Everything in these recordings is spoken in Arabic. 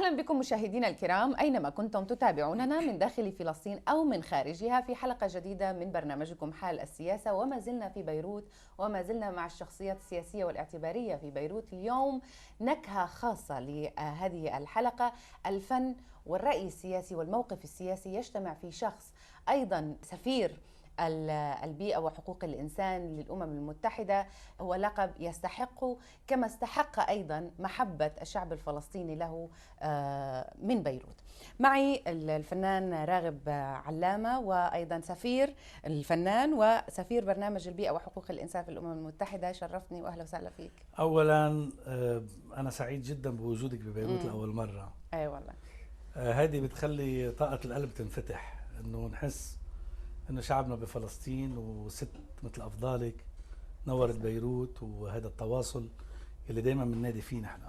أهلا بكم مشاهدينا الكرام أينما كنتم تتابعوننا من داخل فلسطين أو من خارجها في حلقة جديدة من برنامجكم حال السياسة. وما زلنا في بيروت وما زلنا مع الشخصيات السياسية والاعتبارية في بيروت. اليوم نكهة خاصة لهذه الحلقة، الفن والرأي السياسي والموقف السياسي يجتمع في شخص أيضا سفير البيئة وحقوق الإنسان للأمم المتحدة. هو لقب يستحقه كما استحق أيضا محبة الشعب الفلسطيني له من بيروت. معي الفنان راغب علامة، وأيضا سفير الفنان وسفير برنامج البيئة وحقوق الإنسان في الأمم المتحدة. شرفتني وأهلا وسهلا فيك. أولا أنا سعيد جدا بوجودك ببيروت لأول مرة. أي والله. هذه بتخلي طاقة القلب تنفتح، إنه نحس إنه شعبنا بفلسطين وست مثل أفضالك نورت بيروت، وهذا التواصل اللي دايما بننادي فيه نحن.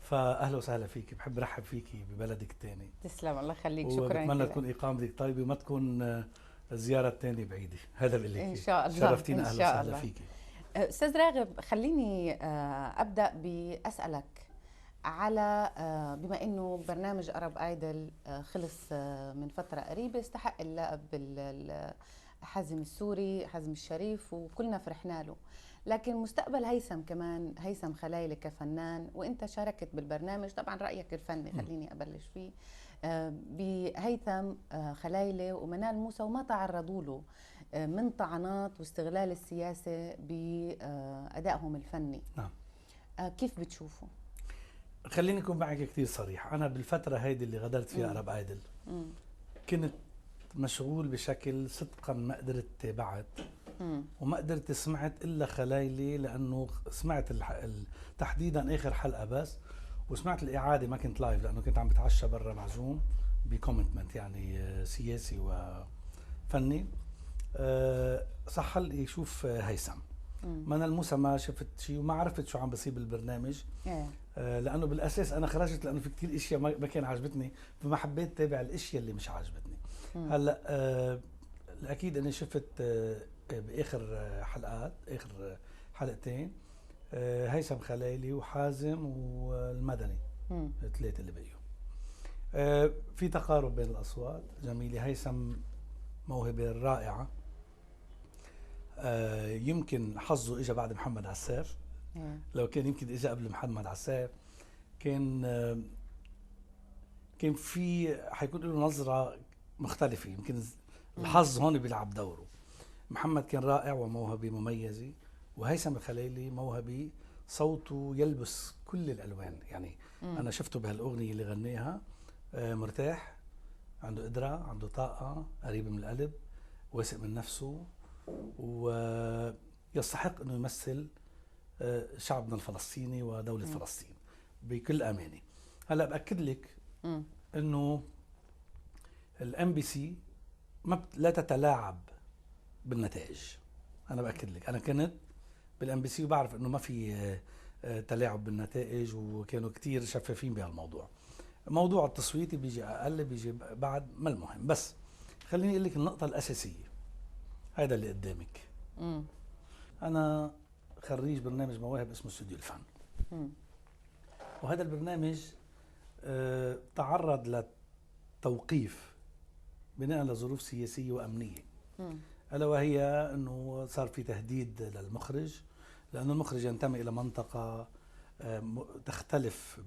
فأهلا وسهلا فيك، بحب رحب فيكي ببلدك الثاني. تسلم، الله يخليك، شكرا. وبتمنى تكون إقامتك طيبة وما تكون الزيارة الثانية بعيدة. هذا بقول لك إن شاء الله. شرفتينا، أهلا وسهلا فيكي. أستاذ راغب، خليني أبدأ بأسألك على بما أنه برنامج أرب آيدل خلص من فترة قريبة، استحق اللقب حازم السوري، حازم الشريف، وكلنا فرحنا له. لكن مستقبل هيثم كمان، هيثم خلايلة كفنان، وانت شاركت بالبرنامج، طبعا رأيك الفني خليني أبلش فيه، بهيثم خلايلة ومنال موسى، وما تعرضوا له من طعنات واستغلال السياسة بأدائهم الفني. نعم. كيف بتشوفوا؟ خليني أكون معك كثير صريح. أنا بالفترة هيدي اللي غادرت فيها أرب آيدل كنت مشغول بشكل صدقا ما قدرت تابعت وما قدرت سمعت إلا خلايلي، لأنه سمعت تحديدا آخر حلقة بس، وسمعت الإعادة ما كنت لايف لأنه كنت عم بتعشى برا معزوم بكومنتمنت يعني سياسي وفني. صح لي شوف هيثم. منال موسى ما شفت شيء وما عرفت شو عم بصير بالبرنامج، لانه بالاساس انا خرجت لانه في كثير اشياء ما كان عجبتني، فما حبيت تابع الاشياء اللي مش عجبتني. هلا اكيد اني شفت باخر حلقات، اخر حلقتين، هيثم خلايلي وحازم والمدني، الثلاثه اللي بقيوا. في تقارب بين الاصوات جميله. هيثم موهبه رائعه، يمكن حظه اجى بعد محمد عساف. لو كان يمكن اجى قبل محمد عساف كان في حيكون له نظرة مختلفة. يمكن الحظ هون بيلعب دوره. محمد كان رائع وموهبة مميزة، وهيثم الخلايلي موهبة صوته يلبس كل الألوان. يعني أنا شفته بهالأغنية اللي غنيها، مرتاح، عنده قدرة، عنده طاقة، قريب من القلب، واثق من نفسه، ويستحق أنه يمثل شعبنا الفلسطيني ودولة فلسطين بكل أمانة. هلا بأكد لك أنه الام بي سي لا تتلاعب بالنتائج. أنا بأكد لك، أنا كنت بالام بي سي وبعرف أنه ما في تلاعب بالنتائج، وكانوا كتير شفافين بهالموضوع. موضوع التصويت بيجي أقل، بيجي بعد، ما المهم. بس خليني أقول لك النقطة الأساسية، هذا اللي قدامك. أنا خريج برنامج مواهب اسمه استوديو الفن. وهذا البرنامج تعرض لتوقيف بناء على ظروف سياسية وأمنية، ألا وهي أنه صار في تهديد للمخرج، لأن المخرج ينتمي إلى منطقة تختلف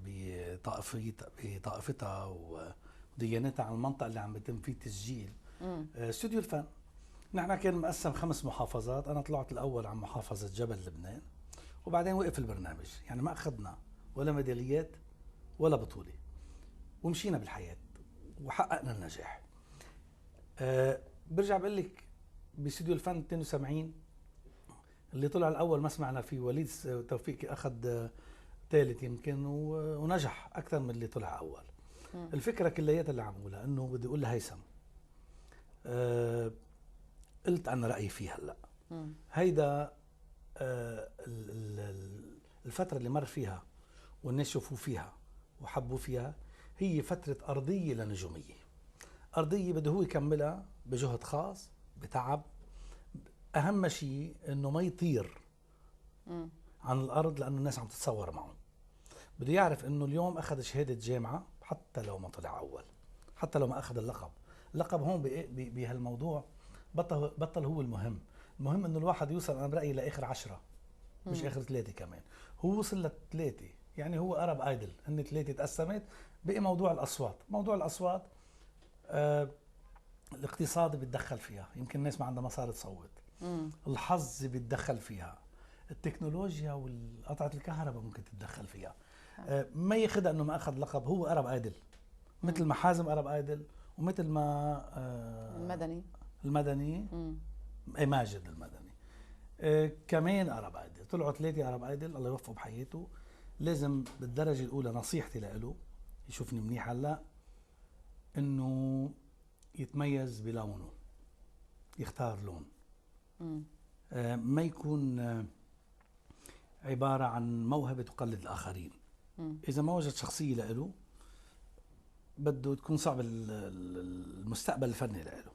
بطائفتها وديانتها عن المنطقة اللي عم يتم فيه تسجيل استوديو الفن. نحن كان مقسم 5 محافظات، أنا طلعت الأول عن محافظة جبل لبنان، وبعدين وقف البرنامج. يعني ما أخذنا ولا ميداليات ولا بطولة، ومشينا بالحياة وحققنا النجاح. برجع بقول لك باستوديو الفن 72 اللي طلع الأول ما سمعنا فيه، وليد توفيق أخذ ثالث يمكن، ونجح أكثر من اللي طلع أول. الفكرة كلياتها اللي عمولها أنه بدي أقول لهيثم، قلت أنا رأيي فيها. هلا هيدا الفترة اللي مر فيها والناس شوفوا فيها وحبوا فيها، هي فترة أرضية لنجومية، أرضية بده هو يكملها بجهد خاص، بتعب. أهم شيء إنه ما يطير عن الأرض، لأنه الناس عم تتصور معه. بده يعرف انه اليوم اخذ شهاده جامعه حتى لو ما طلع اول، حتى لو ما اخذ اللقب. اللقب هون بهالموضوع بطل هو المهم. المهم انه الواحد يوصل انا برايي لاخر 10 مش اخر 3 كمان. هو وصل ل3، يعني هو ارب ايدل هن 3 تقسمت. بقي موضوع الاصوات. موضوع الاصوات الاقتصاد بيتدخل فيها، يمكن الناس ما عندها مصاري تصوت. الحظ بيتدخل فيها، التكنولوجيا وقطعة الكهرباء ممكن تتدخل فيها. ما ياخدها انه ما اخذ لقب، هو ارب ايدل مثل ما حازم ارب ايدل، ومثل ما المدني ماجد المدني كمان ارب ايدل. طلعوا 3 ارب ايدل، الله يوفقه بحياته. لازم بالدرجة الأولى نصيحتي له، يشوفني منيح هلا، انه يتميز بلونه، يختار لون. ما يكون عبارة عن موهبة تقلد الآخرين. إذا ما وجد شخصية له بده تكون صعب المستقبل الفني له.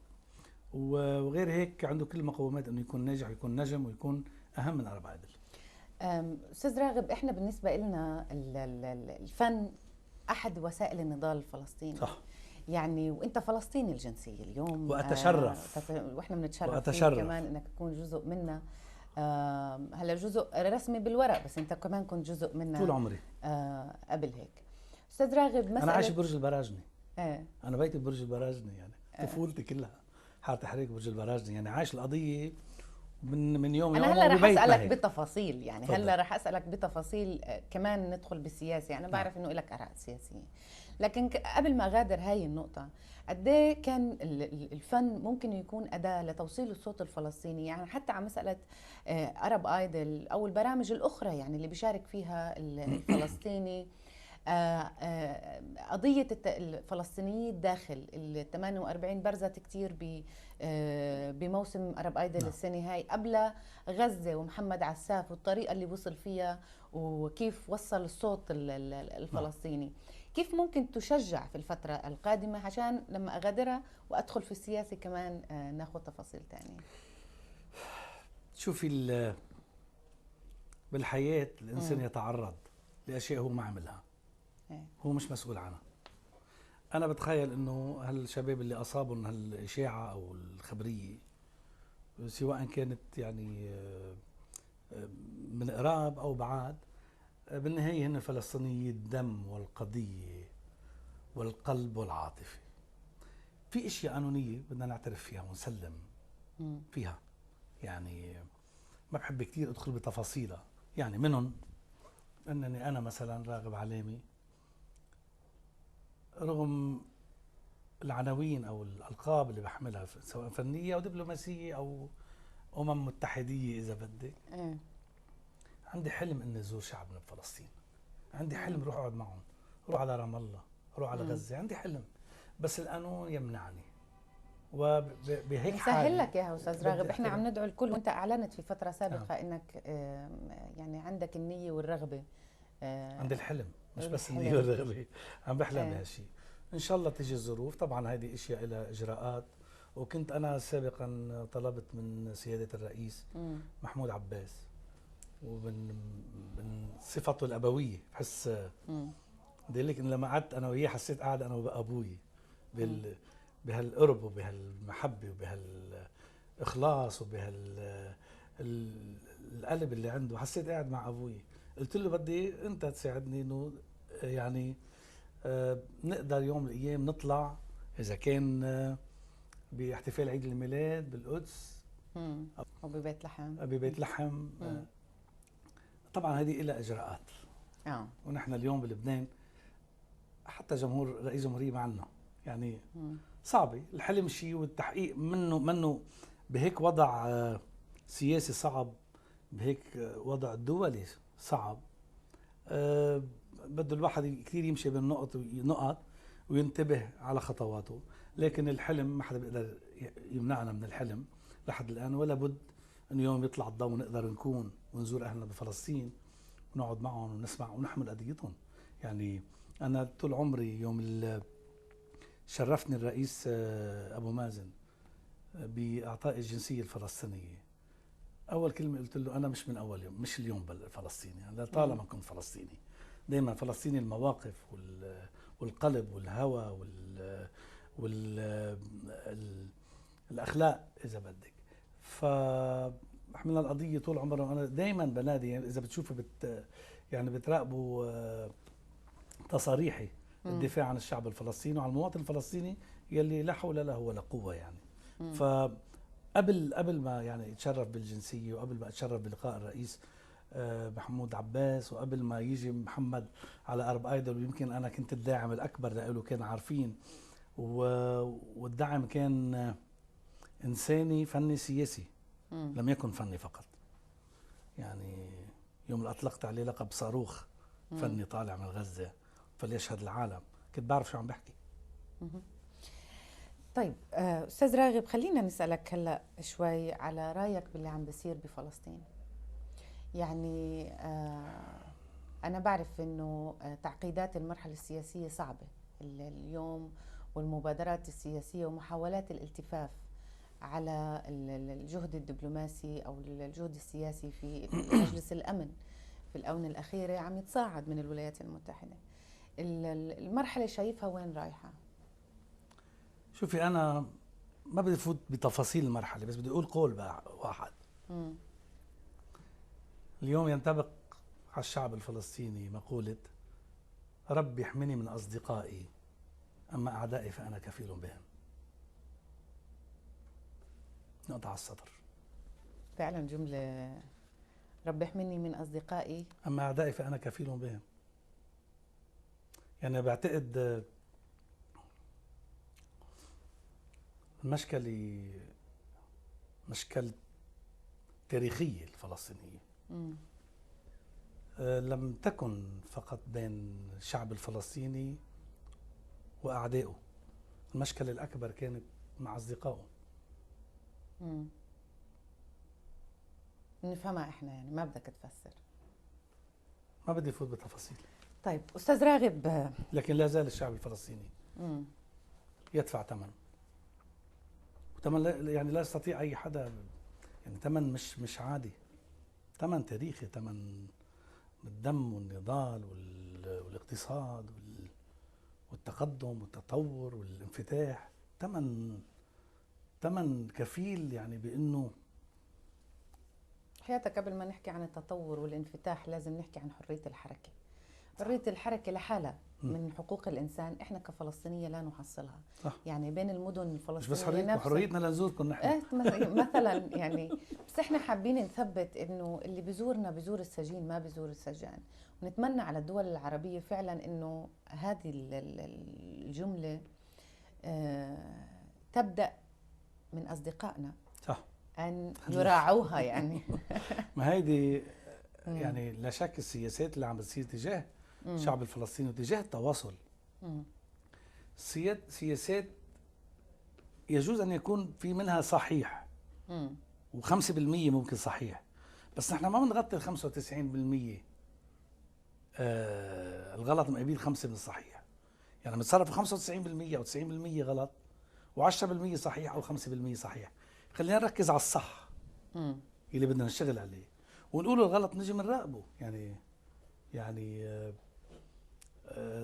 وغير هيك عنده كل المقومات انه يكون ناجح ويكون نجم ويكون اهم من ارب ايدل. استاذ راغب، احنا بالنسبه لنا الفن احد وسائل النضال الفلسطيني. صح. يعني وانت فلسطيني الجنسيه اليوم، واتشرف واحنا بنتشرف فيك كمان انك تكون جزء منا. هلا جزء رسمي بالورق، بس انت كمان كنت جزء منا طول عمري. قبل هيك. استاذ راغب، مسألة انا عايش ببرج البراجني. انا بيتي ببرج البراجني، يعني طفولتي كلها حاره تحرير برج البراجني، يعني عايش القضيه من يوم انا هلا رح اسالك بتفاصيل، يعني هلا رح اسالك بتفاصيل كمان ندخل بالسياسه. انا بعرف انه لك اراء سياسيه، لكن قبل ما اغادر هاي النقطه، قد ايه كان الفن ممكن يكون اداه لتوصيل الصوت الفلسطيني؟ يعني حتى على مساله ارب ايدل او البرامج الاخرى يعني اللي بيشارك فيها الفلسطيني، قضية الفلسطينيين الداخل ال 48 برزت كتير بموسم أرب ايدل السنة هاي، قبل غزة ومحمد عساف والطريقة اللي وصل فيها وكيف وصل الصوت الفلسطيني. كيف ممكن تشجع في الفترة القادمة عشان لما أغادرها وأدخل في السياسة كمان ناخد تفاصيل تانية؟ شوفي، بالحياة الإنسان يتعرض لأشياء هو ما عملها، هو مش مسؤول عنها. أنا بتخيل إنه هالشباب اللي أصابهم هالإشاعة أو الخبرية، سواء كانت يعني من قراب أو بعاد، بالنهاية هن فلسطينيي الدم والقضية والقلب والعاطفة. في أشياء قانونية بدنا نعترف فيها ونسلم فيها، يعني ما بحب كتير أدخل بتفاصيلها. يعني منهم أنني أنا مثلا راغب علامي، رغم العناوين أو الألقاب اللي بحملها سواء فنية أو دبلوماسية أو متحدية إذا بدك، عندي حلم إني أزور شعبنا بفلسطين. عندي حلم روح أقعد معهم، روح على رام الله، روح على غزة. عندي حلم، بس القانون يمنعني. وبهيك حال نسهل لك اياها استاذ راغب. احنا عم ندعو الكل، وانت اعلنت في فتره سابقه انك يعني عندك النيه والرغبه. عندي الحلم، مش بس النيه والرغبه، عم بحلم بهالشيء. ان شاء الله تيجي الظروف. طبعا هذه اشياء لها اجراءات، وكنت انا سابقا طلبت من سياده الرئيس محمود عباس، ومن صفته الابويه بحس بدي لك ان لما قعدت انا وياه حسيت قاعد انا وابوي بهالقرب وبهالمحبه وبهالاخلاص وبهالقلب اللي عنده. حسيت قاعد مع ابوي. قلت له بدي انت تساعدني انه يعني نقدر يوم من الايام نطلع، اذا كان باحتفال عيد الميلاد بالقدس او ببيت لحم. ببيت لحم. طبعا هذه لها اجراءات. ونحن اليوم بلبنان حتى رئيس جمهورية معنا، يعني صعبة الحلم شيء والتحقيق منه بهيك وضع سياسي صعب، بهيك وضع دولي صعب. بده الواحد كثير يمشي بالنقط وينتبه على خطواته. لكن الحلم ما حدا بيقدر يمنعنا من الحلم لحد الآن، ولا بد انه يوم يطلع الضوء ونقدر نكون ونزور اهلنا بفلسطين ونقعد معهم ونسمع ونحمل قضيتهم. يعني انا طول عمري يوم شرفني الرئيس ابو مازن باعطاء الجنسيه الفلسطينيه، اول كلمه قلت له انا مش من اول يوم، مش اليوم فلسطيني، انا طالما كنت فلسطيني. دائما فلسطيني المواقف والقلب والهوى والاخلاق اذا بدك. فحملنا القضيه طول عمرنا، وانا دائما بنادي، يعني اذا بتشوفوا يعني بتراقبوا تصاريحي الدفاع عن الشعب الفلسطيني وعن المواطن الفلسطيني يلي لا حول له ولا قوه يعني. قبل ما يعني اتشرف بالجنسيه، وقبل ما اتشرف بلقاء الرئيس محمود عباس، وقبل ما يجي محمد على أرب ايدل، ويمكن انا كنت الداعم الاكبر له، كان عارفين، والدعم كان انساني فني سياسي، لم يكن فني فقط. يعني يوم اللي اطلقت عليه لقب صاروخ فني طالع من غزه فليشهد العالم، كنت بعرف شو عم بحكي. طيب استاذ راغب، خلينا نسالك هلا شوي على رايك باللي عم بيصير بفلسطين. يعني انا بعرف انه تعقيدات المرحله السياسيه صعبه اليوم، والمبادرات السياسيه ومحاولات الالتفاف على الجهد الدبلوماسي او الجهد السياسي في مجلس الامن في الاونه الاخيره عم يتصاعد من الولايات المتحده. المرحله شايفها وين رايحه؟ شوفي، انا ما بدي فوت بتفاصيل المرحله، بس بدي اقول قول بقى واحد. اليوم ينطبق على الشعب الفلسطيني مقوله رب يحميني من اصدقائي، اما اعدائي فانا كفيل بهم. نقطة على السطر. فعلا جمله، رب يحميني من اصدقائي اما اعدائي فانا كفيل بهم. يعني بعتقد مشكلة تاريخية الفلسطينية لم تكن فقط بين الشعب الفلسطيني وأعدائه، المشكلة الأكبر كانت مع أصدقائه. نفهمها احنا، يعني ما بدك تفسر. ما بدي فوت بتفاصيل. طيب أستاذ راغب، لكن لا زال الشعب الفلسطيني يدفع ثمن، وثمن يعني لا يستطيع أي حدا، يعني ثمن مش عادي، ثمن تاريخي، ثمن الدم والنضال والاقتصاد والتقدم والتطور والانفتاح، ثمن كفيل يعني بأنه حياتك. قبل ما نحكي عن التطور والانفتاح لازم نحكي عن حرية الحركة. حرية الحركة لحالها من حقوق الإنسان، إحنا كفلسطينية لا نحصلها. صح. يعني بين المدن الفلسطينية مش بس حريتنا، حريتنا لنزوركم نحن. مثلا يعني بس إحنا حابين نثبت إنه اللي بزورنا بزور السجين ما بزور السجان، ونتمنى على الدول العربية فعلا إنه هذه الجملة تبدأ من أصدقائنا. صح. أن يراعوها يعني. ما هيدي يعني لا شك السياسات اللي عم بتصير تجاه الشعب الفلسطيني وتجاه التواصل، سياسات يجوز أن يكون في منها صحيح و5% ممكن صحيح، بس نحن ما بنغطي ال 95%. الغلط مقابل 5 من الصحيح، يعني بنتصرف 95% أو 90% غلط و10% صحيح أو 5% صحيح. خلينا نركز على الصح اللي بدنا نشتغل عليه، ونقول الغلط نجي بنراقبه. يعني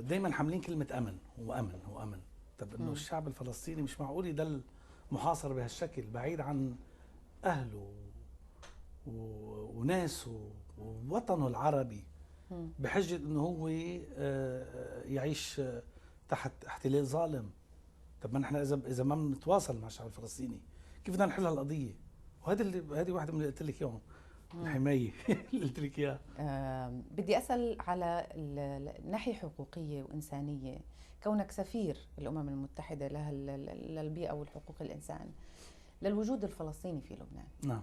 دايما حاملين كلمة أمن وأمن. طب إنه الشعب الفلسطيني مش معقول يضل محاصر بهالشكل، بعيد عن أهله وناسه ووطنه العربي، بحجة إنه هو يعيش تحت احتلال ظالم. طب ما نحن إذا ما بنتواصل مع الشعب الفلسطيني كيف بدنا نحل هالقضية؟ وهذه واحدة من اللي قلت لك اياهم، الحماية اللي قلت لك اياها. بدي أسأل على الناحية حقوقية وإنسانية، كونك سفير الأمم المتحدة للبيئة والحقوق الإنسان، للوجود الفلسطيني في لبنان. نعم.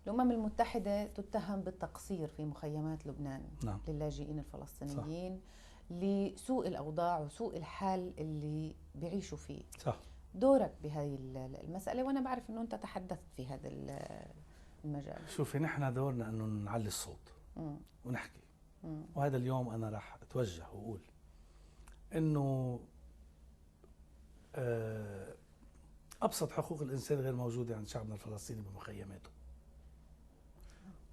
الأمم المتحدة تتهم بالتقصير في مخيمات لبنان. نعم. للاجئين الفلسطينيين. صح. لسوء الأوضاع وسوء الحال اللي بيعيشوا فيه. صح. دورك بهاي المسألة، وأنا بعرف أنه أنت تحدثت في هذا المجال. شوفي، نحن دورنا أنه نعلي الصوت ونحكي. وهذا اليوم أنا راح أتوجه وأقول أنه أبسط حقوق الإنسان غير موجودة عند شعبنا الفلسطيني بمخيماته.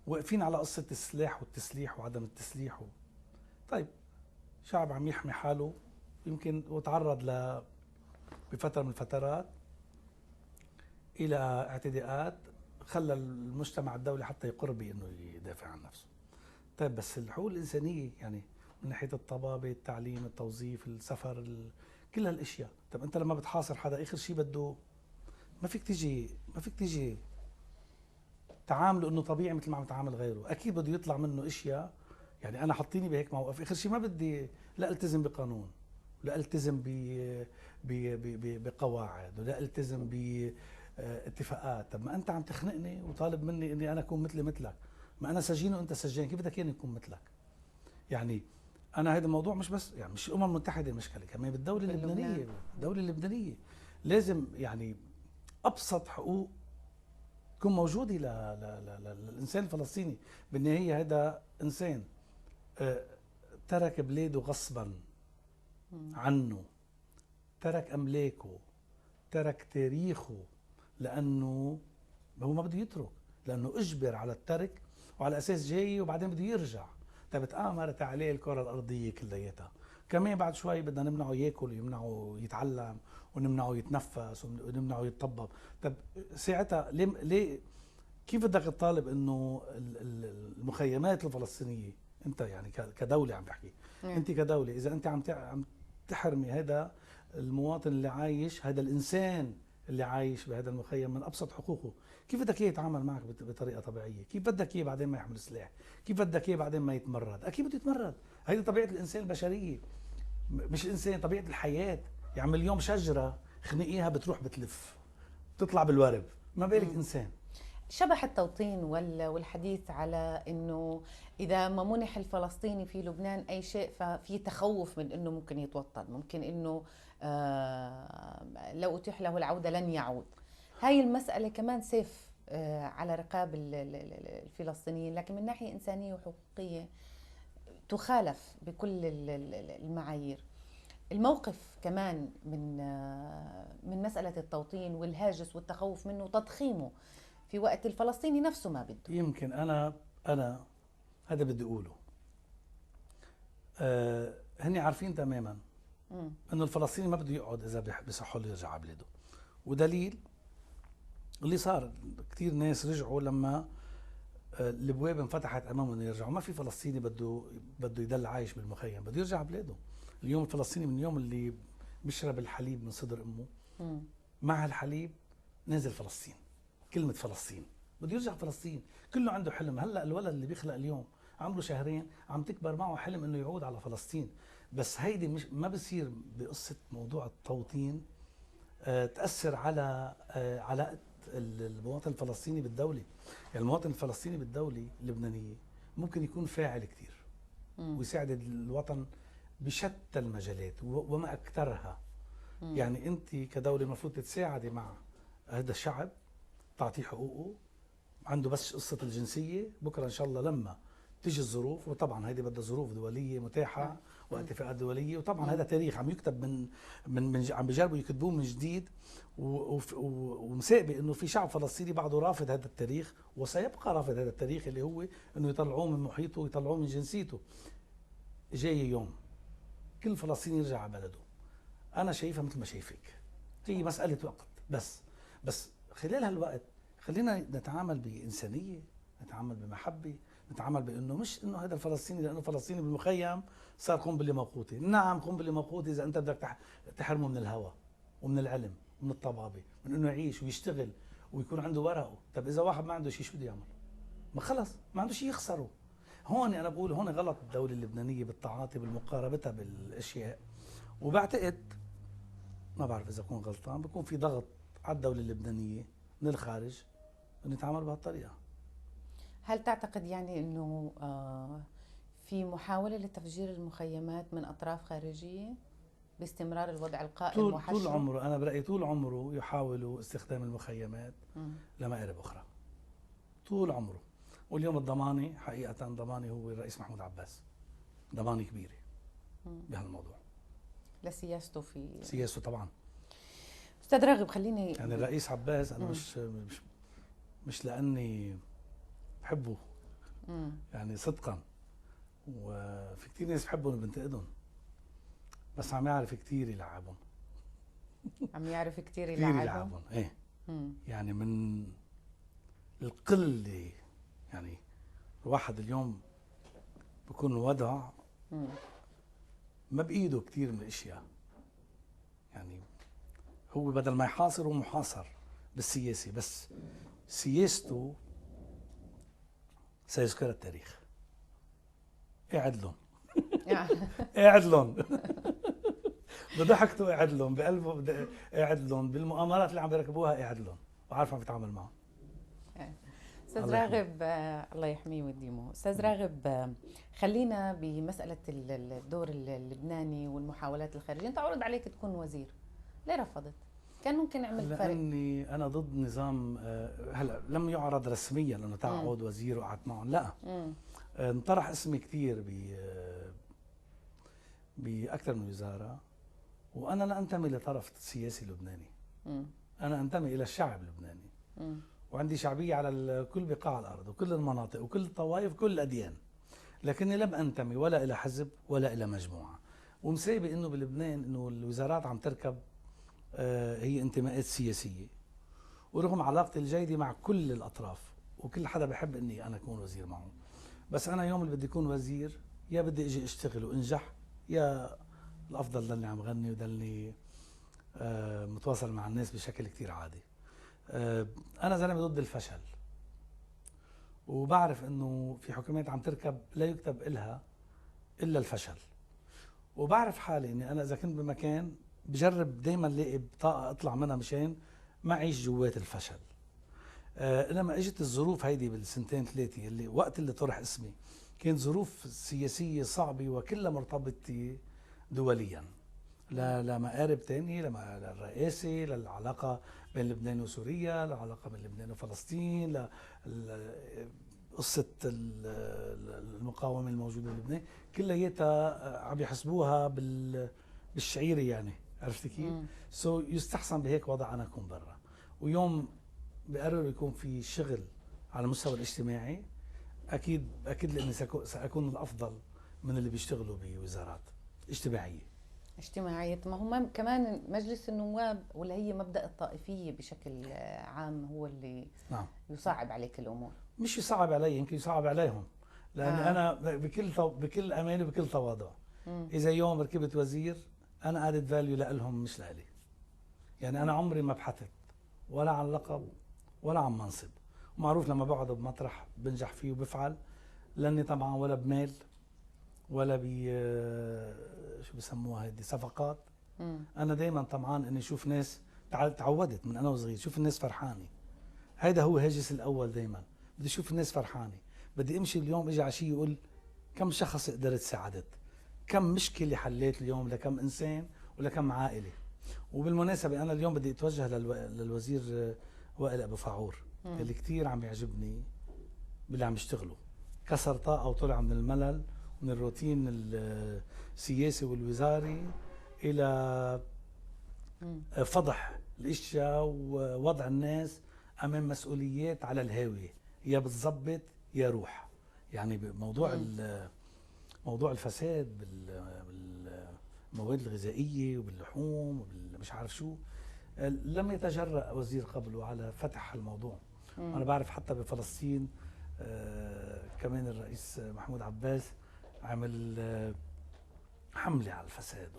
واقفين على قصة السلاح والتسليح وعدم التسليح طيب، شعب عم يحمي حاله، يمكن وتعرض بفترة من الفترات إلى اعتداءات خلى المجتمع الدولي حتى يقر بأنه يدافع عن نفسه. طيب بس الحقوق الإنسانية يعني من ناحية الطبابة، التعليم، التوظيف، السفر، كل هالاشياء. طب انت لما بتحاصر حدا اخر شيء بده، ما فيك تيجي تعامله انه طبيعي مثل ما عم تعامل غيره، اكيد بده يطلع منه اشياء. يعني انا حطيني بهيك موقف، اخر شيء ما بدي لا التزم بقانون، لا التزم بقواعد، ولا التزم باتفاقات. طب ما انت عم تخنقني وطالب مني اني انا اكون مثلك، ما انا سجين وانت سجين، كيف بدك اياني اكون مثلك؟ يعني انا هذا الموضوع مش بس يعني مش الامم المتحده المشكله، كمان بالدوله اللبنانيه. الدوله اللبنانيه لازم يعني ابسط حقوق تكون موجوده للانسان الفلسطيني. بالنهايه هذا انسان ترك بلاده غصبا عنه، ترك املاكه، ترك تاريخه، لانه هو ما بده يترك، لانه اجبر على الترك وعلى اساس جاي وبعدين بده يرجع. طيب تآمرت عليه الكره الارضيه كلياتها، كمان بعد شوي بدنا نمنعه ياكل ونمنعه يتعلم ونمنعه يتنفس ونمنعه يتطبب. طب ساعتها ليه كيف بدك تطالب انه المخيمات الفلسطينيه، انت يعني كدوله عم بحكي، انت كدوله اذا انت عم تحرمي هذا المواطن اللي عايش، هذا الانسان اللي عايش بهذا المخيم من ابسط حقوقه، كيف بدك اياه يتعامل معك بطريقه طبيعيه؟ كيف بدك اياه بعدين ما يحمل سلاح؟ كيف بدك اياه بعدين ما يتمرد؟ اكيد بده يتمرد، هيدي طبيعه الانسان البشريه، مش الانسان، طبيعه الحياه. يعني اليوم شجره خنقيها بتروح بتلف بتطلع بالورب، ما بالك انسان. شبح التوطين والحديث على انه اذا ما منح الفلسطيني في لبنان اي شيء ففي تخوف من انه ممكن يتوطن، ممكن انه لو اتيح له العوده لن يعود. هاي المساله كمان سيف على رقاب الفلسطينيين، لكن من ناحيه انسانيه وحقوقيه تخالف بكل المعايير. الموقف كمان من مساله التوطين والهاجس والتخوف منه وتضخيمه في وقت الفلسطيني نفسه ما بده. يمكن انا هذا بدي اقوله، هني عارفين تماما انه الفلسطيني ما بده يقعد اذا بصحوا له يرجع على بلاده. ودليل اللي صار، كثير ناس رجعوا لما الابواب انفتحت امامهم انه يرجعوا. ما في فلسطيني بده يضل عايش بالمخيم، بده يرجع على بلاده. اليوم الفلسطيني من اليوم اللي بيشرب الحليب من صدر امه، مع الحليب نازل فلسطين، كلمة فلسطين، بده يرجع فلسطين. كله عنده حلم. هلا الولد اللي بيخلق اليوم عمره شهرين عم تكبر معه حلم انه يعود على فلسطين. بس هيدي مش ما بصير بقصة موضوع التوطين تأثر على علاقة المواطن الفلسطيني بالدولة. يعني المواطن الفلسطيني بالدولة اللبنانية ممكن يكون فاعل كتير ويساعد الوطن بشتى المجالات وما أكثرها. يعني أنت كدولة المفروض تتساعدي مع هذا الشعب، تعطيه حقوقه. عنده بس قصة الجنسية، بكرة إن شاء الله لما تيجي الظروف، وطبعا هيدي بدها ظروف دولية متاحة واتفاقات دولية، وطبعا هذا تاريخ عم يكتب من عم بيجربوا يكتبوه من جديد، ومساقبة انه في شعب فلسطيني بعده رافض هذا التاريخ وسيبقى رافض هذا التاريخ، اللي هو انه يطلعوه من محيطه ويطلعوه من جنسيته. جاي يوم كل فلسطيني يرجع على بلده. انا شايفها مثل ما شايفك، هي مسألة وقت. بس خلال هالوقت خلينا نتعامل بإنسانية، نتعامل بمحبة، نتعامل بأنه مش أنه هذا الفلسطيني لأنه فلسطيني بالمخيم صار قنبلة موقوتة. نعم قنبلة موقوتة إذا أنت بدك تحرمه من الهواء ومن العلم ومن الطبابة، من أنه يعيش ويشتغل ويكون عنده ورقه. طب إذا واحد ما عنده شيء شو بده يعمل؟ ما خلص ما عنده شيء يخسره. هون أنا بقول هون غلط الدولة اللبنانية بالتعاطي بالمقاربتها بالأشياء. وبعتقد ما بعرف إذا أكون غلطان، بكون في ضغط على الدولة اللبنانية من الخارج أن يتعامل بهالطريقة. هل تعتقد يعني أنه في محاولة لتفجير المخيمات من أطراف خارجية باستمرار الوضع القائم وحشره؟ طول عمره أنا برأيي طول عمره يحاولوا استخدام المخيمات لمآرب أخرى طول عمره. واليوم الضماني حقيقة ضماني هو الرئيس محمود عباس، ضماني كبيرة بهالموضوع لسياسته في سياسته طبعا. أستاذ راغب خليني يعني الرئيس عباس أنا مش لأني بحبه يعني صدقا، وفي كتير ناس بحبهم وبنتقدهم، بس عم يعرف كثير يلعبهم. عم يعرف كثير كثير يلعبهم. يلعبهم ايه. يعني من القله، يعني الواحد اليوم بكون وضع ما بايده كثير من الاشياء. يعني هو بدل ما يحاصر ومحاصر بالسياسه، بس سياسته سيذكر التاريخ. قاعد لهم قاعد لهم بضحكته قاعد لهم، بقلبه قاعد لهم، بالمؤامرات اللي عم بيركبوها قاعد لهم، وعارف عم بيتعامل معهم. استاذ راغب، الله يحميه ويديمه. استاذ راغب، خلينا بمساله الدور اللبناني والمحاولات الخارجيه. انت عرض عليك تكون وزير، ليه رفضت؟ كان ممكن يعمل فرق. لاني انا ضد نظام، هلا لم يعرض رسميا انه تعود وزير وقعدت معهم، لا. انطرح اسمي كثير باكثر من وزاره، وانا لا انتمي لطرف سياسي لبناني. انا انتمي الى الشعب اللبناني، وعندي شعبيه على كل بقاع الارض وكل المناطق وكل الطوائف وكل الاديان، لكني لم انتمي ولا الى حزب ولا الى مجموعه. ومسيبي انه بلبنان انه الوزارات عم تركب هي انتماءات سياسيه، ورغم علاقتي الجيده مع كل الاطراف وكل حدا بحب اني انا اكون وزير معه، بس انا يوم اللي بدي اكون وزير يا بدي اجي اشتغل وانجح، يا الافضل ضلني عم غني وضلني متواصل مع الناس بشكل كثير عادي. انا زلمه ضد الفشل، وبعرف انه في حكومات عم تركب لا يكتب إلها الا الفشل، وبعرف حالي اني انا اذا كنت بمكان بجرب دائما لاقي بطاقه اطلع منها مشان ما اعيش جوات الفشل. انما اجت الظروف هيدي بالسنتين ثلاثه اللي وقت اللي طرح اسمي كانت ظروف سياسيه صعبه وكلها مرتبطه دوليا، لمقارب ثانيه، للرئاسه، للعلاقه بين لبنان وسوريا، للعلاقه بين لبنان وفلسطين، قصه المقاومه الموجوده بلبنان، كلياتها عم يحسبوها بالشعيري، يعني عرفتي كيف؟ يستحسن بهيك وضع انا اكون برا، ويوم بقرر يكون في شغل على المستوى الاجتماعي اكيد لاني ساكون الافضل من اللي بيشتغلوا بوزارات اجتماعيه. ما هم كمان مجلس النواب، ولا هي مبدأ الطائفيه بشكل عام هو اللي نعم يصعب عليك الامور؟ مش يصعب علي، يمكن يصعب عليهم، لاني انا بكل امانه وبكل تواضع اذا يوم ركبت وزير انا ادد فاليو لهم مش لإلي. يعني انا عمري ما بحثت ولا عن لقب ولا عن منصب، ومعروف لما بقعد بمطرح بنجح فيه وبفعل، لاني طبعا ولا بمال ولا شو بسموها هيدي صفقات. انا دائما طمعان اني اشوف ناس، تعودت من انا وصغير شوف الناس فرحانه، هيدا هو هاجس الاول. دائما بدي اشوف الناس فرحانه، بدي امشي اليوم اجي عشيه يقول كم شخص قدرت ساعدت، كم مشكله حليت اليوم لكم انسان ولكم عائله. وبالمناسبه انا اليوم بدي اتوجه للوزير وائل ابو فاعور اللي كثير عم يعجبني باللي عم يشتغلوا، كسر طاقه وطلع من الملل من الروتين السياسي والوزاري الى فضح الاشياء ووضع الناس امام مسؤوليات على الهاويه، يا بتزبط يا روح. يعني موضوع الفساد بالمواد الغذائيه وباللحوم ومش عارف شو، لم يتجرأ وزير قبله على فتح الموضوع. انا بعرف حتى بفلسطين كمان الرئيس محمود عباس عمل حمله على الفساد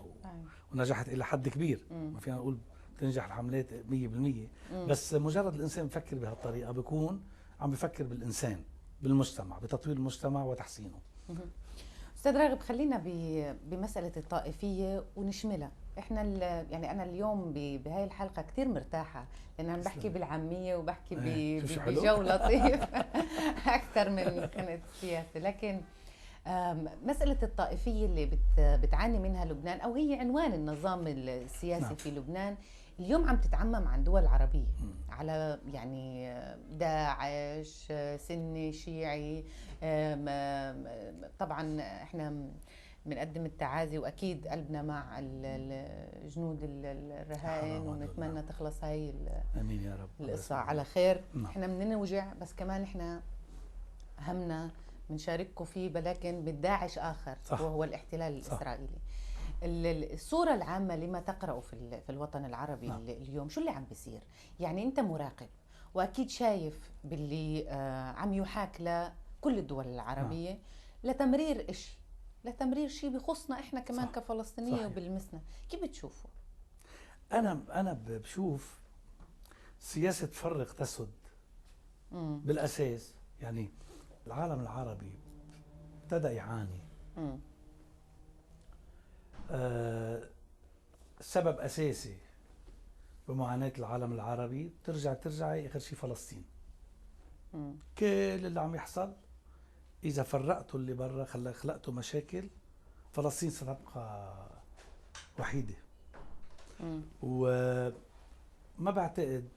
ونجحت الى حد كبير. ما فينا نقول تنجح الحملات 100%، بس مجرد الانسان بفكر بهالطريقه بيكون عم بفكر بالانسان، بالمجتمع، بتطوير المجتمع وتحسينه. استاذ راغب، خلينا بمساله الطائفيه ونشملها. احنا يعني انا اليوم بهاي الحلقه كثير مرتاحه لان عم بحكي بالعاميه وبحكي بجو لطيف اكثر من كنت سياسه. لكن مسألة الطائفية اللي بتعاني منها لبنان، أو هي عنوان النظام السياسي في لبنان اليوم، عم تتعمم عن دول عربية على يعني داعش، سني، شيعي. طبعا احنا بنقدم التعازي واكيد قلبنا مع الجنود الرهائن، ونتمنى تخلص هاي امين يا رب القصة على خير. احنا بننوجع، بس كمان احنا همنا بنشارككم فيه، ولكن بالداعش اخر، صح، وهو الاحتلال الاسرائيلي. الصورة العامة لما تقرأه في الوطن العربي اليوم شو اللي عم بيصير؟ يعني أنت مراقب وأكيد شايف باللي عم يحاك لكل الدول العربية لتمرير إشي، لتمرير شيء بخصنا إحنا كمان كفلسطينية وبالمسنا. كيف بتشوفوا؟ أنا بشوف سياسة فرق تسد بالأساس. يعني العالم العربي ابتدأ يعاني. سبب أساسي بمعاناة العالم العربي ترجعي آخر شيء فلسطين. كل اللي عم يحصل إذا فرقتوا اللي برا خلقتوا مشاكل، فلسطين ستبقى وحيدة. وما بعتقد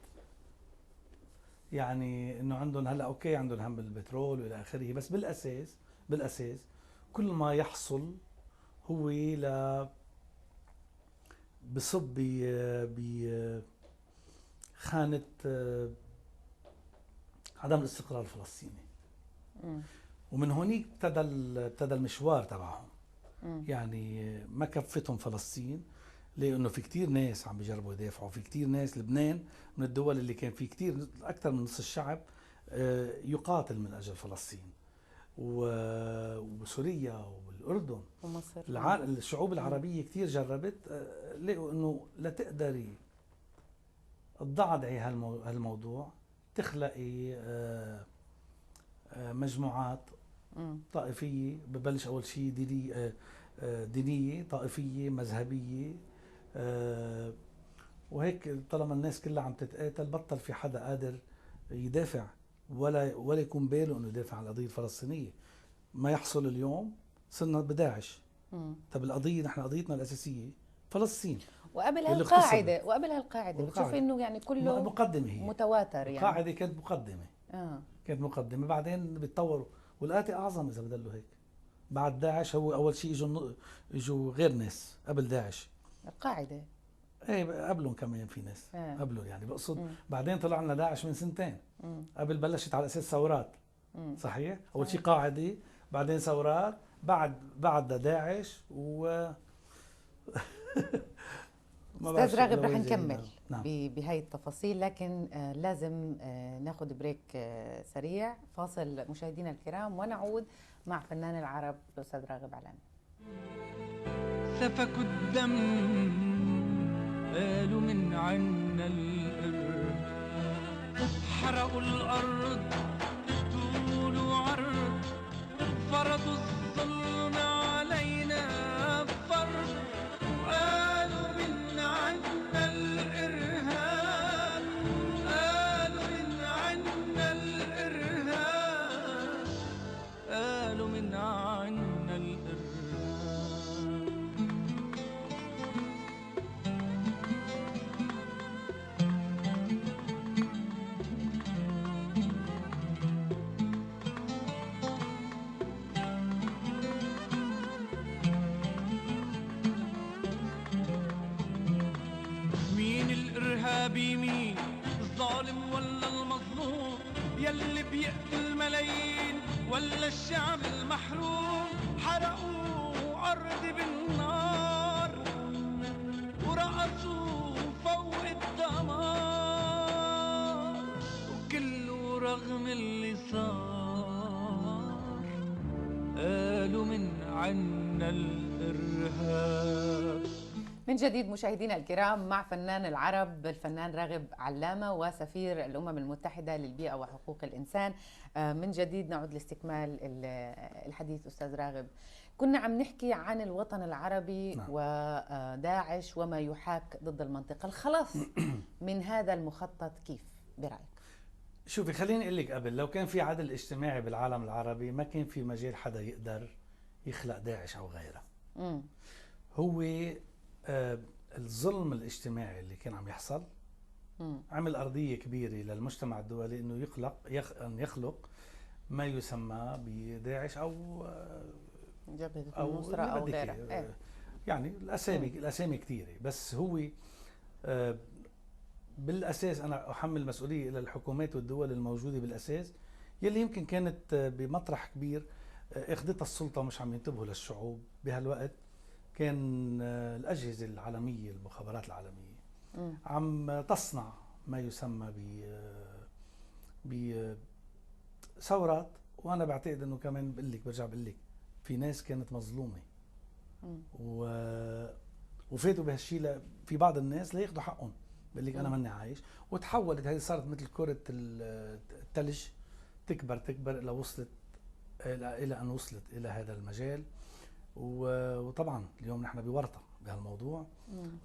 يعني انه عندهم هلا اوكي عندهم هم البترول والى اخره، بس بالاساس كل ما يحصل هو بصب بخانة عدم الاستقرار الفلسطيني. ومن هونيك ابتدى المشوار تبعهم. يعني ما كفتهم فلسطين، لانه في كتير ناس عم بيجربوا يدافعوا، في كتير ناس. لبنان من الدول اللي كان في كتير اكثر من نص الشعب يقاتل من اجل فلسطين، وسوريا والاردن ومصر. الشعوب العربيه كتير جربت. لقوا انه لتقدري تضعضعي هالموضوع تخلقي مجموعات طائفيه. ببلش اول شيء دينيه طائفيه مذهبيه، وهيك طالما الناس كلها عم تتقاتل بطل في حدا قادر يدافع ولا يكون باله انه يدافع عن القضيه الفلسطينيه. ما يحصل اليوم صرنا بداعش. طب القضيه نحن قضيتنا الاساسيه فلسطين. وقبل هالقاعده بتشوف انه يعني كله مقدمه، هي متواتر. يعني القاعده كانت مقدمه. كانت مقدمه، بعدين بيتطوروا والآتي اعظم اذا بضلوا هيك. بعد داعش هو اول شيء اجوا غير ناس قبل داعش. القاعده ايه قبلهم كمان في ناس قبلهم، يعني بقصد بعدين طلع لنا داعش من سنتين. قبل بلشت على اساس ثورات. صحيح. اول شيء قاعده، بعدين ثورات، بعد داعش استاذ راغب رح نكمل بهاي التفاصيل، لكن لازم ناخذ بريك سريع، فاصل مشاهدينا الكرام، ونعود مع فنان العرب الاستاذ راغب علامة. سفكوا الدم قالوا من عنا القرد، حرقوا الارض طول وعرض، فرضوا الظلم علينا فرض، وقالوا من عنا الارهاب، قالوا من عنا الارهاب، قالوا من عنا الارهاب. مين الظالم ولا المظلوم، يلي بيقتل ملايين ولا الشعب المحروم؟ حرقوا أرضي بالنار ورقصوا فوق الدمار، وكله رغم اللي صار قالوا من عنا الإرهاب. من جديد مشاهدينا الكرام مع فنان العرب الفنان راغب علامة وسفير الأمم المتحدة للبيئة وحقوق الإنسان. من جديد نعود لاستكمال الحديث. أستاذ راغب، كنا عم نحكي عن الوطن العربي وداعش وما يحاك ضد المنطقة. الخلاص من هذا المخطط كيف برأيك؟ شوفي، خليني أقول لك قبل، لو كان في عدل اجتماعي بالعالم العربي ما كان في مجال حدا يقدر يخلق داعش أو غيره. هو الظلم الاجتماعي اللي كان عم يحصل عمل أرضية كبيرة للمجتمع الدولي إنه يخلق ما يسمى بداعش أو جبهة النصرة أو غيرها. يعني الأسامي كثيرة، بس هو بالأساس أنا أحمل مسؤولية إلى الحكومات والدول الموجودة بالأساس يلي يمكن كانت بمطرح كبير أخذتها السلطة، مش عم ينتبهوا للشعوب بهالوقت. كان الأجهزة العالمية، المخابرات العالمية عم تصنع ما يسمى بثورات. وأنا بعتقد أنه كمان برجع بقول لك في ناس كانت مظلومة وفاتوا بهالشيء في بعض الناس لياخذوا حقهم، بقول لك أنا ماني عايش. وتحولت هذه، صارت مثل كرة الثلج، تكبر إلى وصلت إلى أن وصلت إلى هذا المجال. وطبعا اليوم نحن بورطة بهالموضوع،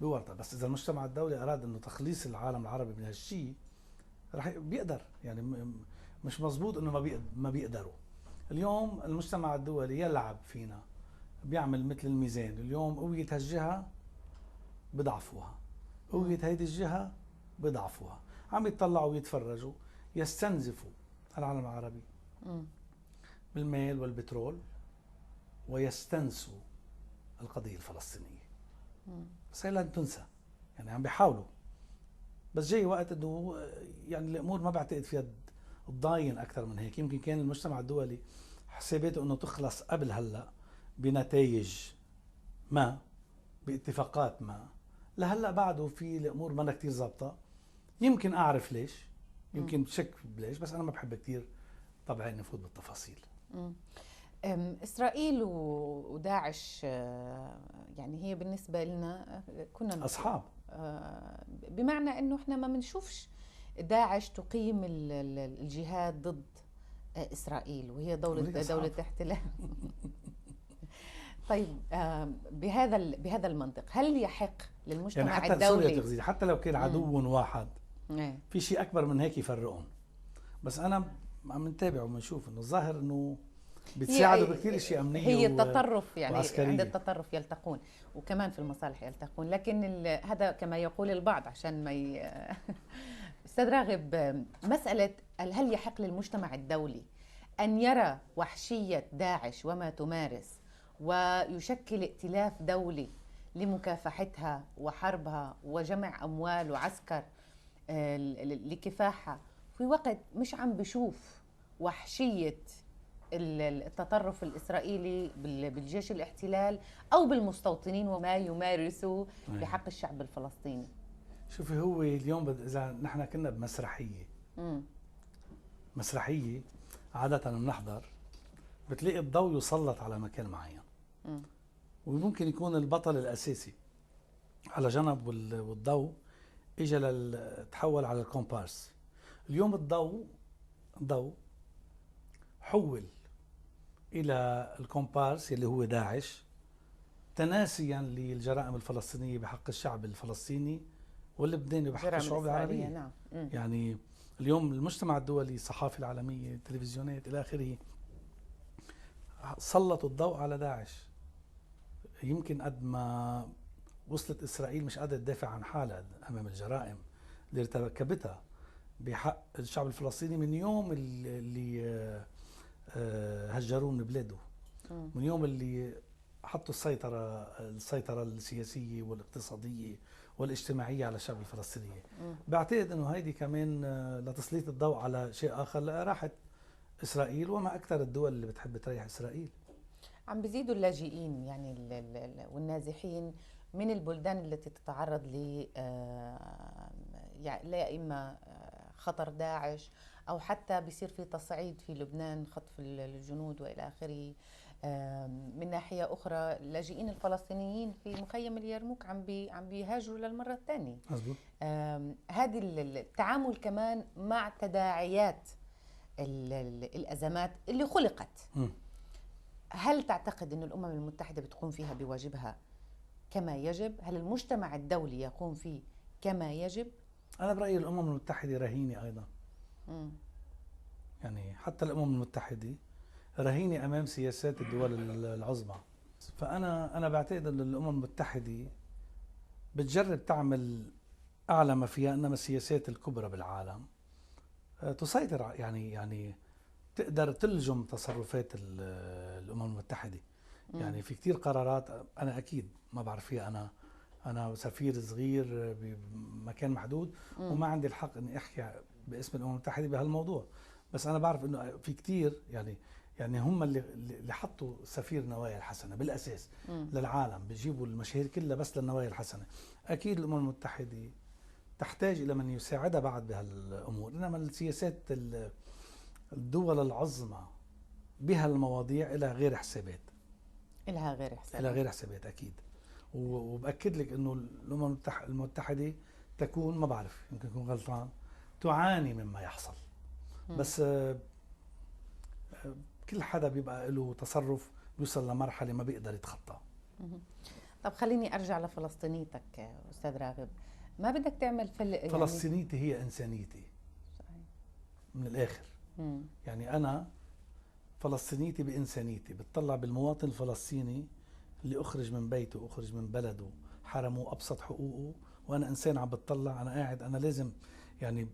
بورطة. بس إذا المجتمع الدولي أراد إنه تخليص العالم العربي من هالشيء رح بيقدر، يعني مش مزبوط إنه ما بيقدروا. اليوم المجتمع الدولي يلعب فينا، بيعمل مثل الميزان. اليوم قوية هالجهة بضعفوها، قوية هيدي الجهة بضعفوها. عم يتطلعوا ويتفرجوا، يستنزفوا العالم العربي بالمال والبترول، ويستنسوا القضية الفلسطينية. بس هي لن تنسى، يعني عم بيحاولوا. بس جاي وقت انه يعني الامور ما بعتقد فيها تضاين اكثر من هيك. يمكن كان المجتمع الدولي حساباته انه تخلص قبل هلا بنتائج ما، باتفاقات ما. لهلا بعده في الامور ما كثير ظابطه. يمكن اعرف ليش، يمكن شك ليش، بس انا ما بحب كثير طبعا نفوت بالتفاصيل. إسرائيل وداعش يعني هي بالنسبة لنا كنا أصحاب، بمعنى أنه إحنا ما بنشوفش داعش تقيم الجهاد ضد إسرائيل وهي دولة احتلال. طيب بهذا المنطق هل يحق للمجتمع يعني حتى الدولي، حتى لو كان عدو واحد في شيء أكبر من هيك يفرقهم؟ بس أنا عم نتابع وبنشوف إنه الظاهر إنه بتساعدوا بكثير اشياء امنيه، هي التطرف يعني وعسكرية. عند التطرف يلتقون، وكمان في المصالح يلتقون. لكن هذا كما يقول البعض عشان ما استاذ راغب، مساله هل يحق للمجتمع الدولي ان يرى وحشيه داعش وما تمارس ويشكل ائتلاف دولي لمكافحتها وحربها وجمع اموال وعسكر لكفاحها، في وقت مش عم بشوف وحشيه التطرف الإسرائيلي بالجيش الاحتلال أو بالمستوطنين وما يمارسوا بحق الشعب الفلسطيني؟ شوفي، هو اليوم إذا نحن كنا بمسرحية مسرحية عادة بنحضر، بتلاقي الضوء يسلط على مكان معين وممكن يكون البطل الأساسي على جنب والضوء إجا تحول على الكومبارس. اليوم الضوء حول إلى الكومبارس اللي هو داعش، تناسيا للجرائم الفلسطينية بحق الشعب الفلسطيني واللبناني بحق الشعوب العربية. نعم. يعني اليوم المجتمع الدولي، الصحافة العالمية، التلفزيونات إلى آخره، سلطوا الضوء على داعش. يمكن قد ما وصلت إسرائيل مش قادرة تدافع عن حالها أمام الجرائم اللي ارتكبتها بحق الشعب الفلسطيني من يوم اللي هجروه من بلاده، من يوم اللي حطوا السيطرة السياسية والاقتصادية والاجتماعية على الشعب الفلسطيني. بعتقد انه هيدي كمان لتسليط الضوء على شيء اخر، راحت اسرائيل وما اكثر الدول اللي بتحب تريح اسرائيل. عم بيزيدوا اللاجئين يعني والنازحين من البلدان التي تتعرض لا اما خطر داعش او حتى بيصير في تصعيد في لبنان، خطف الجنود والى اخره. من ناحيه اخرى اللاجئين الفلسطينيين في مخيم اليرموك عم بيهاجروا للمره الثانيه. مزبوط. هذه التعامل كمان مع تداعيات الازمات اللي خلقت. هل تعتقد أن الأمم المتحدة بتقوم فيها بواجبها كما يجب؟ هل المجتمع الدولي يقوم فيه كما يجب؟ أنا برأيي الأمم المتحدة رهينة أيضا. يعني حتى الأمم المتحدة رهينة أمام سياسات الدول العظمى. فأنا بعتقد أن الأمم المتحدة بتجرب تعمل أعلى ما فيها، إنما السياسات الكبرى بالعالم تسيطر، يعني تقدر تلجم تصرفات الأمم المتحدة. يعني في كتير قرارات أنا أكيد ما بعرف فيها، أنا سفير صغير بمكان محدود وما عندي الحق إني أحكي باسم الأمم المتحدة بهالموضوع. بس أنا بعرف إنه في كتير، يعني يعني هم اللي حطوا سفير النوايا الحسنه بالاساس للعالم، بيجيبوا المشاهير كلها بس للنوايا الحسنه. اكيد الامم المتحده تحتاج الى من يساعدها بعد بهالامور، انما السياسات الدول العظمى بهالمواضيع لها غير حسابات. إلها غير حساب. لها غير حسابات اكيد. وباكد لك انه الامم المتحده تكون، ما بعرف يمكن اكون غلطان، تعاني مما يحصل. بس كل حدا بيبقى له تصرف بيوصل لمرحله ما بيقدر يتخطى. طب خليني ارجع لفلسطينيتك استاذ راغب، ما بدك تعمل فلسطينيتي هي انسانيتي. صحيح. من الاخر. يعني انا فلسطينيتي بانسانيتي، بتطلع بالمواطن الفلسطيني اللي اخرج من بيته واخرج من بلده، حرموا ابسط حقوقه، وانا انسان عم بتطلع، انا قاعد، انا لازم يعني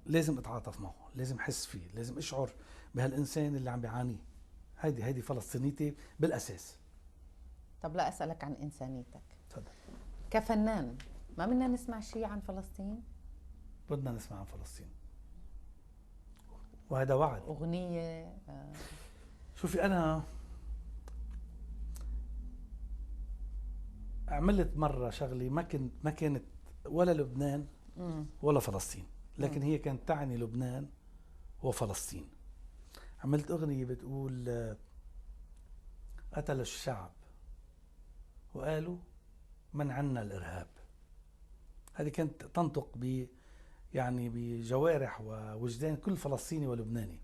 لازم اتعاطف معه، لازم احس فيه، لازم اشعر بهالانسان اللي عم بيعانيه. هيدي فلسطينيتي بالاساس. طب لا اسالك عن انسانيتك. تفضل. كفنان ما بدنا نسمع شيء عن فلسطين؟ بدنا نسمع عن فلسطين، وهذا وعد. اغنيه شوفي انا عملت مره شغله ما كانت ولا لبنان ولا فلسطين، لكن هي كانت تعني لبنان وفلسطين. عملت اغنيه بتقول قتل الشعب وقالوا من عنا الارهاب. هذه كانت تنطق يعني بجوارح ووجدان كل فلسطيني ولبناني،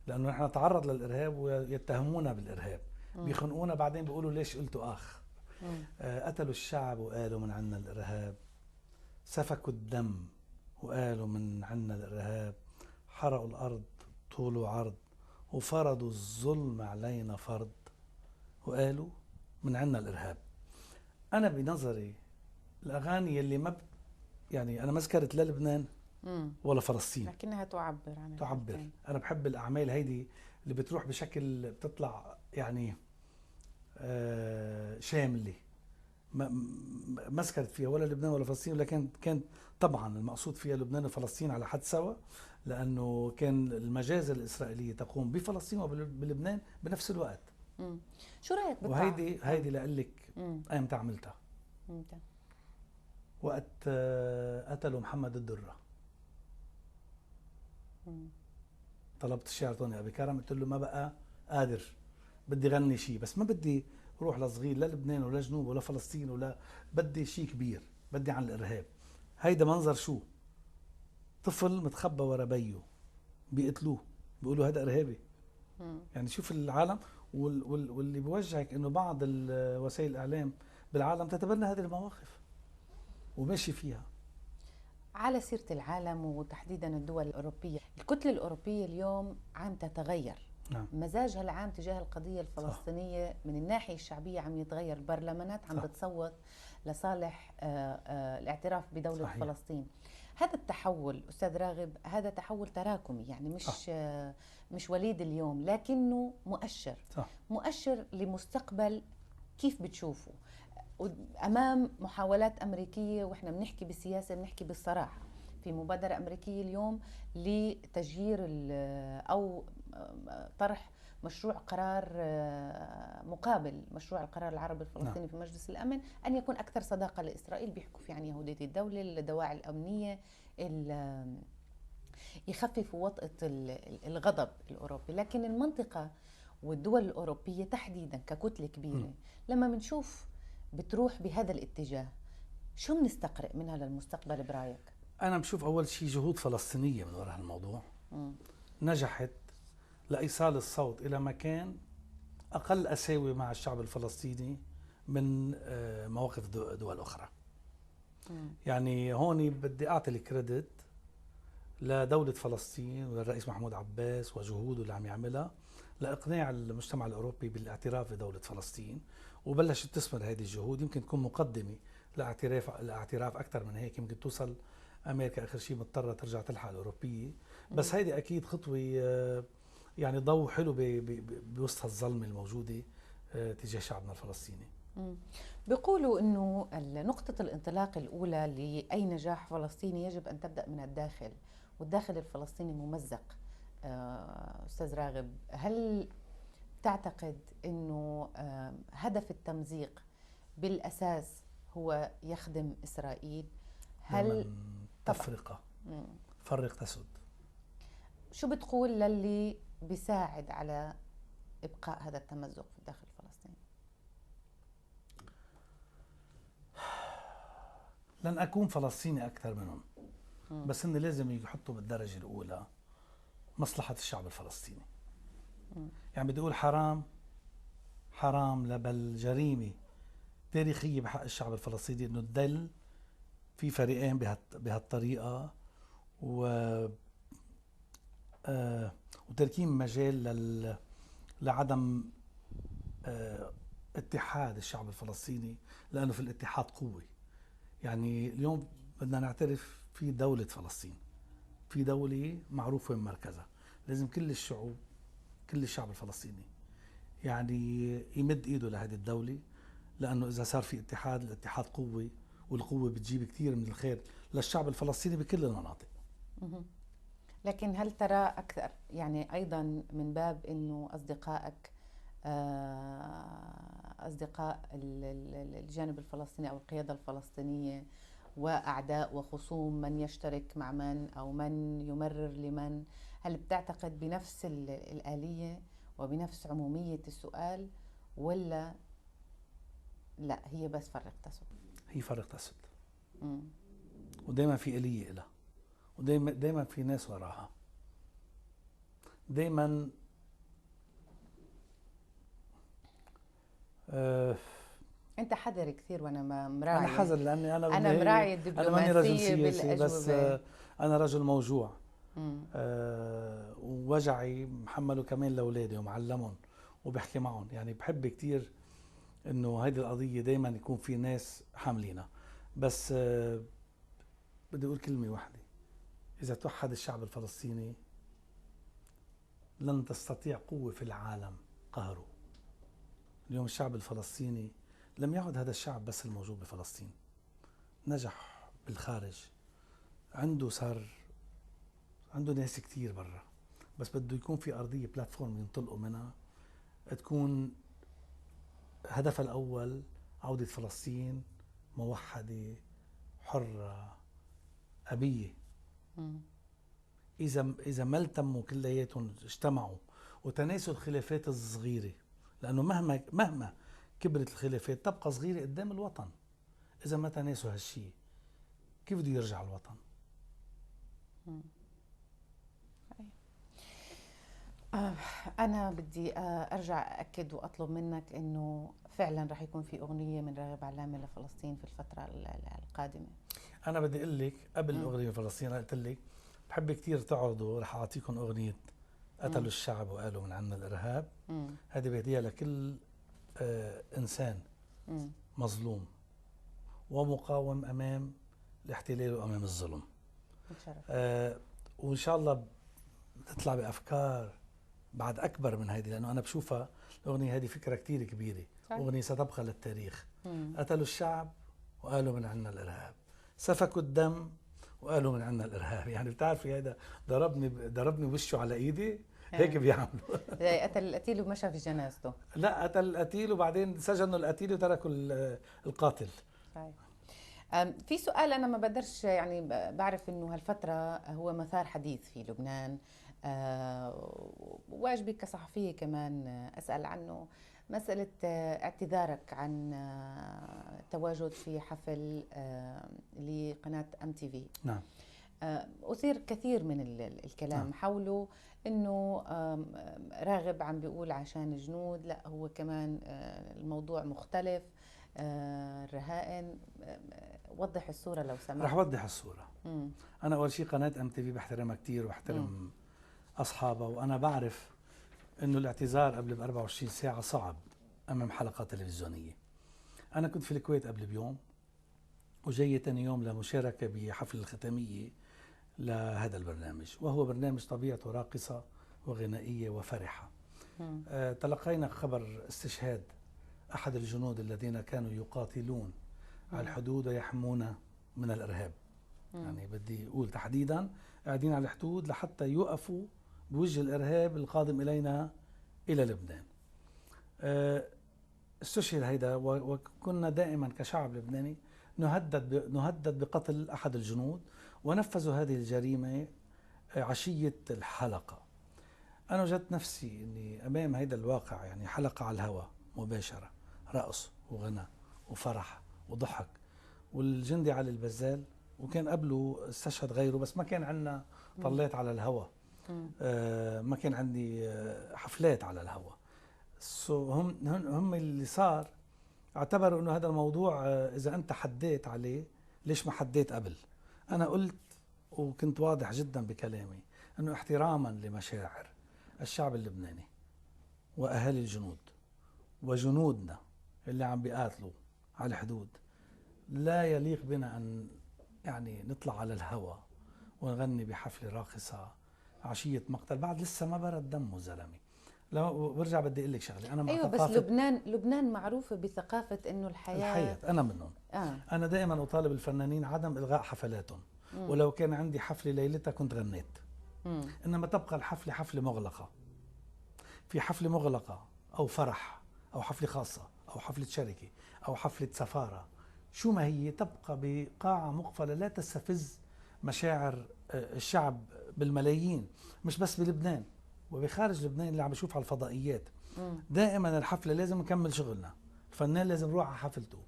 لانه نحن نتعرض للارهاب ويتهمونا بالارهاب، بيخنقونا بعدين بيقولوا ليش قلتوا اخ. قتلوا الشعب وقالوا من عنا الارهاب، سفكوا الدم وقالوا من عنا الارهاب، حرقوا الارض طول وعرض وفرضوا الظلم علينا فرض وقالوا من عنا الارهاب. انا بنظري الاغاني اللي ما يعني انا ما ذكرت لا لبنان ولا فلسطين، لكنها تعبر عن تعبر. انا بحب الاعمال هيدي اللي بتروح بشكل بتطلع يعني شامله، ما ذكرت فيها ولا لبنان ولا فلسطين، ولكن كان طبعا المقصود فيها لبنان وفلسطين على حد سوا، لانه كان المجازر الاسرائيليه تقوم بفلسطين وبلبنان بنفس الوقت. شو رايك وهيدي لاقول لك ايمتى عملتها؟ امتى؟ وقت قتلوا محمد الدره. طلبت الشاعر طوني ابي كرم، قلت له ما بقى قادر، بدي غني شيء، بس ما بدي روح لصغير لا لبنان ولا جنوب ولا فلسطين، ولا بدي شيء كبير، بدي عن الارهاب. هيدا منظر شو؟ طفل متخبى ورا بيه بيقتلوه، بيقولوا هذا ارهابي. يعني شوف العالم واللي بوجهك انه بعض وسائل الاعلام بالعالم تتبنى هذه المواقف وماشي فيها. على سيرة العالم وتحديدا الدول الأوروبية، الكتلة الأوروبية اليوم عم تتغير. نعم. مزاجها العام تجاه القضية الفلسطينية صح. من الناحية الشعبية عم يتغير، البرلمانات عم بتصوت لصالح الاعتراف بدولة صحيح. فلسطين. هذا التحول أستاذ راغب هذا تحول تراكمي، يعني مش وليد اليوم، لكنه مؤشر صح. مؤشر لمستقبل كيف بتشوفه أمام محاولات أمريكية. وإحنا بنحكي بالسياسة بنحكي بالصراحة، في مبادرة أمريكية اليوم لتشجير أو طرح مشروع قرار مقابل مشروع القرار العربي الفلسطيني نعم. في مجلس الأمن أن يكون أكثر صداقة لإسرائيل، بيحكوا في عن يهودية الدولة، الدواعي الأمنية، يخففوا وطأة الغضب الأوروبي. لكن المنطقة والدول الأوروبية تحديدا ككتلة كبيرة لما بنشوف بتروح بهذا الاتجاه، شو بنستقرئ منها للمستقبل برايك؟ أنا بشوف أول شيء جهود فلسطينية من وراء الموضوع نجحت لإيصال الصوت إلى مكان أقل أساوي مع الشعب الفلسطيني من مواقف دول أخرى. يعني هون بدي أعطي الكريدت لدولة فلسطين وللرئيس محمود عباس وجهوده اللي عم يعملها لإقناع المجتمع الأوروبي بالاعتراف بدولة فلسطين، وبلشت تثمر هذه الجهود. يمكن تكون مقدمة لاعتراف أكثر من هيك، يمكن توصل أمريكا آخر شيء مضطرة ترجع تلحق الأوروبية، بس هيدي أكيد خطوة يعني ضوء حلو بوسط الظلمة الموجودة تجاه شعبنا الفلسطيني. بيقولوا إنه نقطة الانطلاق الأولى لأي نجاح فلسطيني يجب أن تبدأ من الداخل، والداخل الفلسطيني ممزق أستاذ راغب، هل تعتقد أنه هدف التمزيق بالأساس هو يخدم إسرائيل؟ هل تفرقة، فرق تسد. شو بتقول للي بيساعد على إبقاء هذا التمزق في داخل فلسطين؟ لن أكون فلسطيني أكثر منهم، بس إن لازم يحطوا بالدرجة الأولى مصلحة الشعب الفلسطيني. يعني بدي أقول حرام بل جريمة تاريخية بحق الشعب الفلسطيني إنه تدل في فريقين بهالطريقة وتركين مجال لعدم اتحاد الشعب الفلسطيني، لأنه في الاتحاد قوة. يعني اليوم بدنا نعترف في دولة فلسطين، في دولة معروف وين مركزها. لازم كل الشعوب، كل الشعب الفلسطيني يعني يمد ايده لهذه الدولة، لأنه إذا صار في اتحاد، الاتحاد قوة، والقوة بتجيب كثير من الخير للشعب الفلسطيني بكل المناطق. لكن هل ترى أكثر يعني أيضا من باب أنه أصدقاء الجانب الفلسطيني أو القيادة الفلسطينية وأعداء وخصوم، من يشترك مع من أو من يمرر لمن، هل بتعتقد بنفس الآلية وبنفس عمومية السؤال، ولا لا هي بس فرق تسد؟ هي فرق تسد، ودايما في آلية لها، ودايما في ناس وراها. دايما انت حذر كثير وانا مراعي. انا حذر لاني انا مراعي الدبلوماسيه انا ماني رجل سياسي، بالاجوبه، بس انا رجل موجوع. ووجعي محمله كمان لاولادي ومعلمهم وبحكي معهم. يعني بحب كثير انه هيدي القضيه دائما يكون في ناس حاملينها. بس بدي اقول كلمه واحده: اذا توحد الشعب الفلسطيني لن تستطيع قوه في العالم قهره. اليوم الشعب الفلسطيني لم يعد هذا الشعب بس الموجود بفلسطين، نجح بالخارج، عنده ناس كتير برا، بس بده يكون في أرضية بلاتفورم ينطلقوا منها، تكون هدفها الأول عودة فلسطين موحدة حرة أبية. إذا ما التموا كلياتهم اجتمعوا وتناسوا الخلافات الصغيرة، لأنه مهما كبرت الخلافات تبقى صغيرة قدام الوطن. إذا ما تناسوا هالشيء كيف بده يرجع الوطن؟ أنا بدي أرجع أكد وأطلب منك إنه فعلا رح يكون في أغنية من راغب علامة لفلسطين في الفترة القادمة. أنا بدي أقول لك قبل الأغنية فلسطين، قلت لك بحب كتير تعرضوا، رح أعطيكم أغنية قتلوا الشعب وقالوا من عنا الإرهاب. هذه بهدية لكل إنسان مظلوم ومقاوم أمام الاحتلال وأمام الظلم. وإن شاء الله تطلع بأفكار بعد أكبر من هذه، لأنه أنا بشوفها الأغنية هذه فكرة كتير كبيرة، أغنية ستبقى للتاريخ. قتلوا الشعب وقالوا من عنا الإرهاب، سفكوا الدم وقالوا من عنا الإرهاب. يعني بتعرفي هذا ضربني وشه على إيدي، هيك بيعملوا. قتل القتيل ومشى في جنازته. لا، قتل القتيل وبعدين سجنوا القتيل وتركوا القاتل. في سؤال أنا ما بقدرش، يعني بعرف إنه هالفترة هو مثار حديث في لبنان، واجبي كصحفية كمان أسأل عنه، مسألة اعتذارك عن تواجد في حفل لقناة MTV. نعم. أثير كثير من الكلام حوله، إنه راغب عم بيقول عشان جنود، لا هو كمان الموضوع مختلف، الرهائن. وضح الصورة لو سمحت. رح وضح الصورة. أنا أول شيء قناة MTV بحترمها كتير وبحترم أصحابها، وأنا بعرف إنه الاعتذار قبل ب 24 ساعة صعب أمام حلقات تلفزيونية. أنا كنت في الكويت قبل بيوم، وجاي تاني يوم لمشاركة بحفل الختامية لهذا البرنامج، وهو برنامج طبيعته راقصة وغنائية وفرحة. تلقينا خبر استشهاد أحد الجنود الذين كانوا يقاتلون على الحدود ويحمون من الإرهاب. يعني بدي أقول تحديدا قاعدين على الحدود لحتى يوقفوا بوجه الإرهاب القادم إلينا إلى لبنان. استشهد هيدا، وكنا دائما كشعب لبناني نهدد بقتل أحد الجنود، ونفذوا هذه الجريمة عشية الحلقة. أنا وجدت نفسي أني أمام هيدا الواقع، يعني حلقة على الهواء مباشرة، رقص وغنى وفرح وضحك، والجندي علي البزال، وكان قبله استشهد غيره، بس ما كان عندنا طلات على الهواء، ما كان عندي حفلات على الهواء. هم اللي صار اعتبروا انه هذا الموضوع اذا انت حديت عليه ليش ما حديت قبل. انا قلت وكنت واضح جدا بكلامي انه احتراما لمشاعر الشعب اللبناني واهالي الجنود وجنودنا اللي عم بيقاتلوا على الحدود، لا يليق بنا ان يعني نطلع على الهواء ونغني بحفله راقصه عشيه مقتل، بعد لسه ما برد دمه زلمه. لو برجع بدي اقول لك شغله، انا مع ايوه بس لبنان معروفه بثقافه انه الحياه انا منهم. انا دائما اطالب الفنانين عدم الغاء حفلاتهم، ولو كان عندي حفله ليلتها كنت غنيت. انما تبقى الحفله حفله مغلقه، في حفله مغلقه او فرح او حفله خاصه او حفله شركه او حفله سفاره، شو ما هي، تبقى بقاعه مقفله لا تستفز مشاعر الشعب بالملايين، مش بس بلبنان وبخارج لبنان اللي عم بشوف على الفضائيات. دائما الحفله لازم نكمل شغلنا، الفنان لازم يروح على حفلته،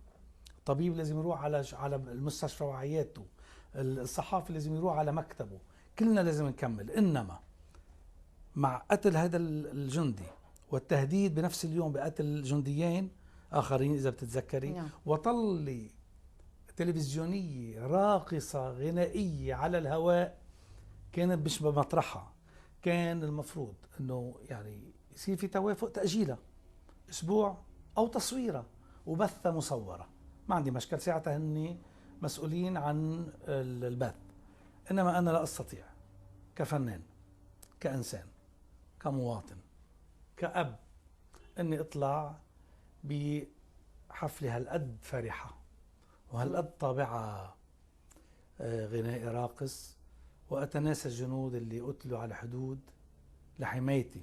الطبيب لازم يروح على المستشفى وعيادته، الصحافي لازم يروح على مكتبه، كلنا لازم نكمل. انما مع قتل هذا الجندي والتهديد بنفس اليوم بقتل جنديين اخرين اذا بتتذكري، وطلي تلفزيونيه راقصه غنائيه على الهواء كانت مش بمطرحها. كان المفروض انه يعني يصير في توافق تأجيلها اسبوع او تصويرها وبثها مصورة، ما عندي مشكل، ساعتها هني مسؤولين عن البث. انما انا لا استطيع كفنان، كإنسان، كمواطن، كأب، اني اطلع بحفلة هالقد فرحة وهالقد طابعة غنائي راقص وأتناسى الجنود اللي قتلوا على الحدود لحمايتي.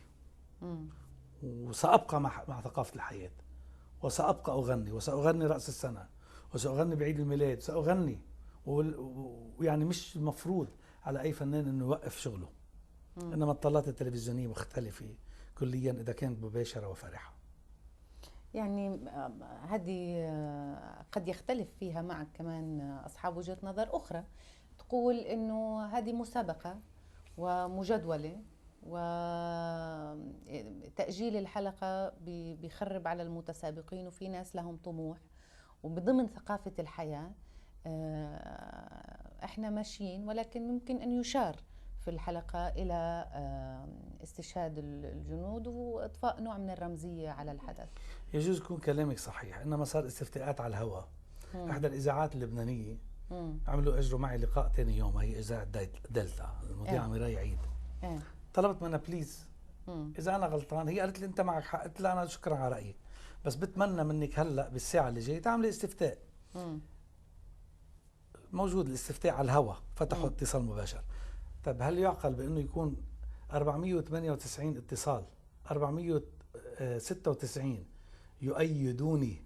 وسأبقى مع ثقافة الحياة، وسأبقى أغني، وسأغني رأس السنة، وسأغني بعيد الميلاد، سأغني. ويعني مش المفروض على أي فنان أنه يوقف شغله. إنما الطلات التلفزيونية مختلفة كليا إذا كانت مباشرة وفرحة. يعني هذه قد يختلف فيها معك كمان أصحاب وجهة نظر أخرى، تقول إنه هذه مسابقة ومجدولة، وتأجيل الحلقة بيخرب على المتسابقين، وفي ناس لهم طموح وبضمن ثقافة الحياة احنا ماشيين، ولكن ممكن أن يشار في الحلقة إلى استشهاد الجنود وإضفاء نوع من الرمزية على الحدث. يجوز يكون كلامك صحيح، إنما صار استفتاءات على الهواء. إحدى الإذاعات اللبنانية اجروا معي لقاء ثاني يوم، هي إذاعة دلتا، المذيعة ميراي عيد. طلبت منها بليز إذا أنا غلطان، هي قالت لي أنت معك حق، قلت لها أنا شكرا على رأيك، بس بتمنى منك هلا بالساعة اللي جاية تعملي استفتاء. موجود الاستفتاء على الهواء، فتحوا اتصال مباشر. طب هل يعقل بأنه يكون 498 اتصال، 496 يؤيدوني،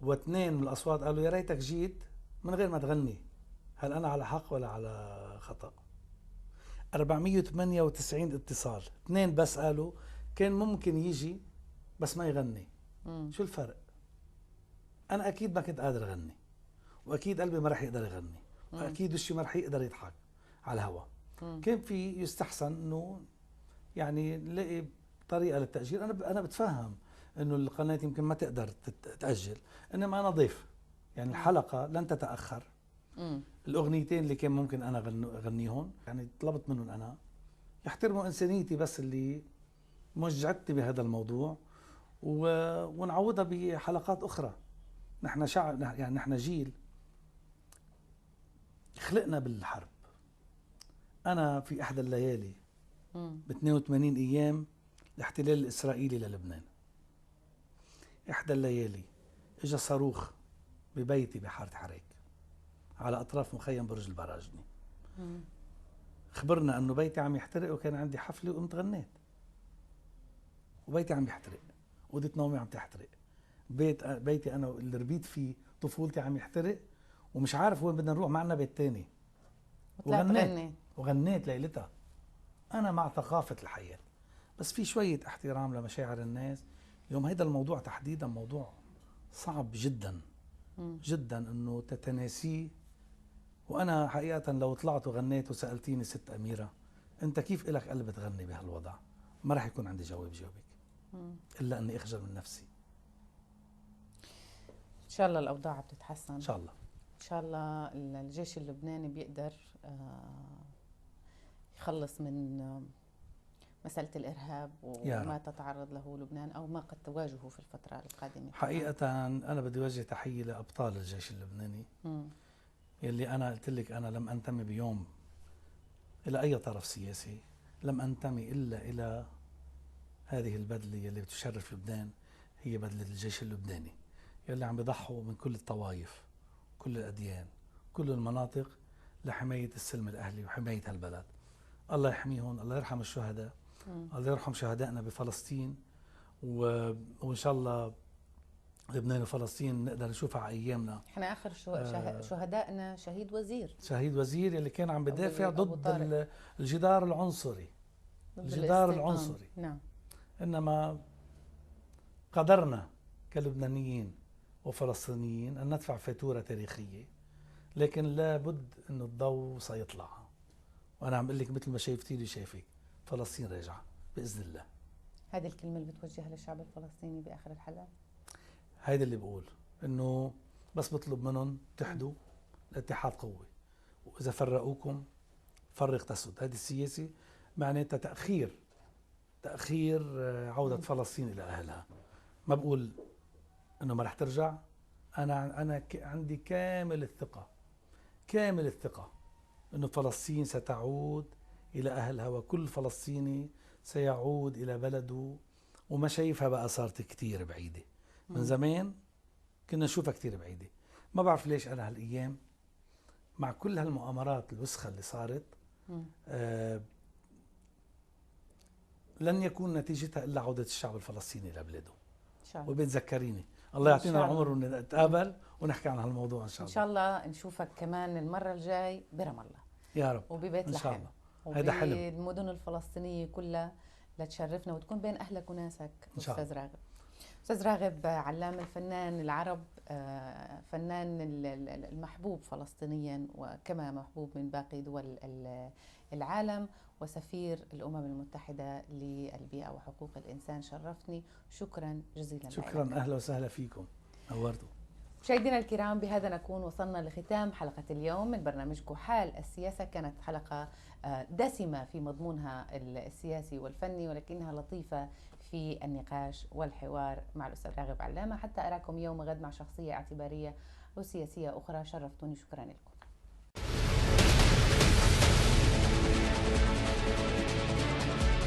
واثنين من الأصوات قالوا يا ريتك جيت من غير ما تغني؟ هل أنا على حق ولا على خطأ؟ 498 اتصال، اثنين بس قالوا كان ممكن يجي بس ما يغني. شو الفرق؟ أنا أكيد ما كنت قادر أغني، وأكيد قلبي ما رح يقدر يغني، وأكيد وشي ما رح يقدر يضحك على الهواء. كان في يستحسن إنه يعني نلاقي طريقة للتأجيل. أنا بتفهم إنه القناة يمكن ما تقدر تأجل، إنما أنا ضيف، يعني الحلقة لن تتأخر. الأغنيتين اللي كان ممكن أنا أغنيهم، يعني طلبت منهم أنا يحترموا إنسانيتي بس اللي مجعتني بهذا الموضوع، ونعوضها بحلقات أخرى. نحن شعب، يعني نحن جيل خلقنا بالحرب. أنا في إحدى الليالي ب 82 أيام الاحتلال الإسرائيلي للبنان، إحدى الليالي إجا صاروخ ببيتي بحارة حريك على أطراف مخيم برج البراجني. خبرنا انه بيتي عم يحترق وكان عندي حفله وقمت غنيت، وبيتي عم يحترق، اوضه نومي عم تحترق، بيتي انا اللي ربيت فيه طفولتي عم يحترق، ومش عارف وين بدنا نروح، معنا بيت تاني. وغنيت ليلتها. انا مع ثقافه الحياه، بس في شويه احترام لمشاعر الناس. اليوم هيدا الموضوع تحديدا موضوع صعب جدا جدا انه تتناسيه. وانا حقيقه لو طلعت وغنيت وسالتيني ست اميره انت كيف إلك قلب تغني بهالوضع، ما راح يكون عندي جواب جاوبك الا اني اخجل من نفسي. ان شاء الله الاوضاع بتتحسن ان شاء الله. ان شاء الله الجيش اللبناني بيقدر يخلص من مسألة الإرهاب وما تتعرض له لبنان أو ما قد تواجهه في الفترة القادمة. حقيقة أنا بدي وجه تحية لأبطال الجيش اللبناني يلي أنا قلت لك أنا لم أنتمي بيوم إلى أي طرف سياسي، لم أنتمي إلا إلى هذه البدلة يلي بتشرف لبنان، هي بدلة الجيش اللبناني يلي عم بيضحوا من كل الطوائف، كل الأديان، كل المناطق لحماية السلم الأهلي وحماية هالبلد. الله يحميهم، الله يرحم الشهداء، الله يرحم شهدائنا بفلسطين، وإن شاء الله لبنان وفلسطين نقدر نشوفها على أيامنا. احنا آخر شهدائنا شهيد وزير يلي كان عم بدافع ضد الجدار العنصري. الجدار العنصري. نعم. إنما قدرنا كلبنانيين وفلسطينيين أن ندفع فاتورة تاريخية، لكن لابد أن الضوء سيطلع. وأنا عم بقول لك مثل ما شايفتي لي شايفك، فلسطين راجعة بإذن الله. هذه الكلمة اللي بتوجهها للشعب الفلسطيني بآخر الحلقة؟ هيدا اللي بقول، إنه بس بطلب منهم تحدوا، الاتحاد قوة، وإذا فرقوكم فرق تسد. هذه السياسة معناتها تأخير عودة فلسطين إلى أهلها. ما بقول إنه ما رح ترجع، أنا عندي كامل الثقة إنه فلسطين ستعود إلى أهلها، وكل فلسطيني سيعود إلى بلده. وما شايفها بقى صارت كتير بعيدة، من زمان كنا نشوفها كتير بعيدة. ما بعرف ليش أنا هالأيام مع كل هالمؤامرات الوسخة اللي صارت لن يكون نتيجتها إلا عودة الشعب الفلسطيني إلى بلاده. وبتذكريني الله يعطينا العمر ونتقابل ونحكي عن هالموضوع إن شاء الله. إن شاء الله نشوفك كمان المرة الجاي برام الله يا رب، وببيت لحم، إن شاء الله. هذا حلم. المدن الفلسطينية كلها لتشرفنا وتكون بين أهلك وناسك. أستاذ راغب. أستاذ راغب علام، الفنان العرب، فنان المحبوب فلسطينيا وكما محبوب من باقي دول العالم، وسفير الأمم المتحدة للبيئة وحقوق الإنسان. شرفتني، شكرا جزيلا. شكرا، أهلا وسهلا فيكم، نورتوا. مشاهدينا الكرام، بهذا نكون وصلنا لختام حلقة اليوم من برنامجكم حال السياسة. كانت حلقة دسمة في مضمونها السياسي والفني، ولكنها لطيفة في النقاش والحوار مع الأستاذ راغب علامة. حتى أراكم يوم غد مع شخصية اعتبارية وسياسية أخرى. شرفتوني، شكرا لكم.